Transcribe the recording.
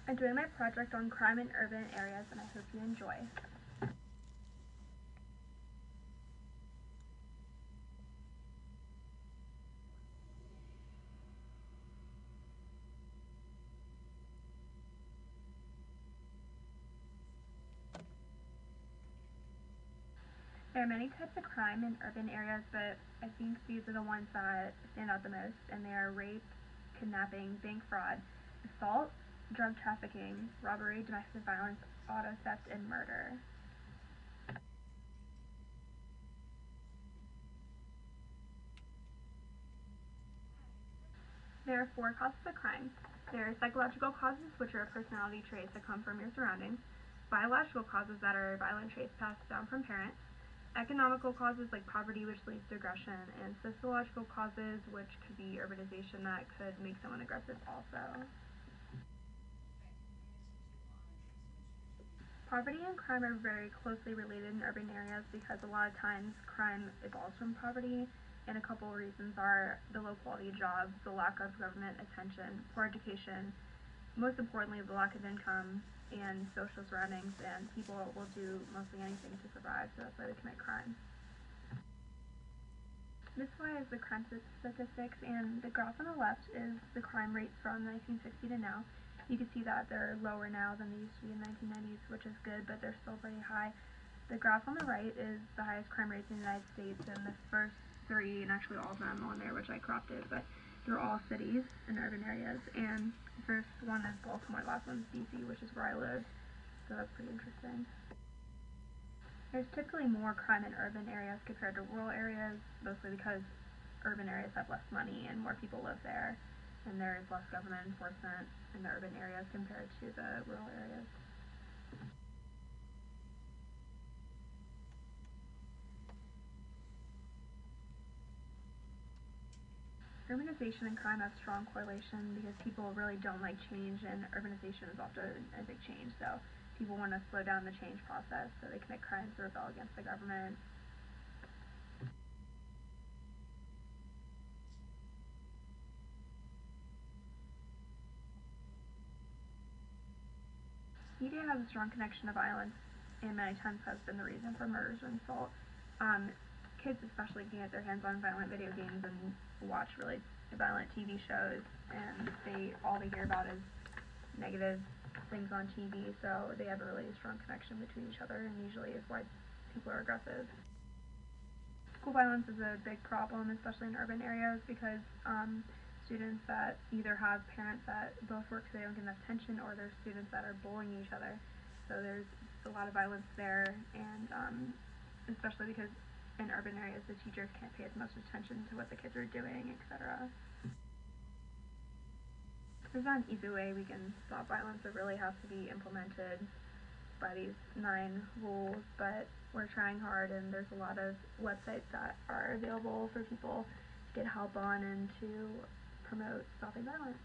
I'm doing my project on crime in urban areas, and I hope you enjoy. There are many types of crime in urban areas, but I think these are the ones that stand out the most, and they are rape, kidnapping, bank fraud, assault, drug trafficking, robbery, domestic violence, auto theft, and murder. There are 4 causes of crime. There are psychological causes, which are personality traits that come from your surroundings, biological causes that are violent traits passed down from parents, economical causes like poverty, which leads to aggression, and sociological causes, which could be urbanization that could make someone aggressive also. Poverty and crime are very closely related in urban areas because a lot of times crime evolves from poverty, and a couple of reasons are the low quality of jobs, the lack of government attention, poor education, most importantly the lack of income and social surroundings, and people will do mostly anything to survive, so that's why they commit crime. This slide is the crime statistics, and the graph on the left is the crime rates from 1960 to now. You can see that they're lower now than they used to be in the 1990s, which is good, but they're still pretty high. The graph on the right is the highest crime rates in the United States, and the first 3, and actually all of them on there, which I cropped it, but they're all cities and urban areas, and the first one is Baltimore, the last one's DC, which is where I live, so that's pretty interesting. There's typically more crime in urban areas compared to rural areas, mostly because urban areas have less money and more people live there, and there is less government enforcement in the urban areas compared to the rural areas. Urbanization and crime have strong correlation because people really don't like change, and urbanization is often a big change, so people want to slow down the change process, so they commit crimes to rebel against the government. Media has a strong connection to violence, and many times has been the reason for murders and assault. Kids especially can get their hands on violent video games and watch really violent TV shows, and all they hear about is negative things on TV, so they have a really strong connection between each other, and usually is why people are aggressive. School violence is a big problem, especially in urban areas, because students that either have parents that both work so they don't get enough attention, or there's students that are bullying each other. So there's a lot of violence there, and especially because in urban areas the teachers can't pay as much attention to what the kids are doing, etc. There's not an easy way we can stop violence. It really has to be implemented by these 9 rules, but we're trying hard, and there's a lot of websites that are available for people to get help on and to promote stopping violence.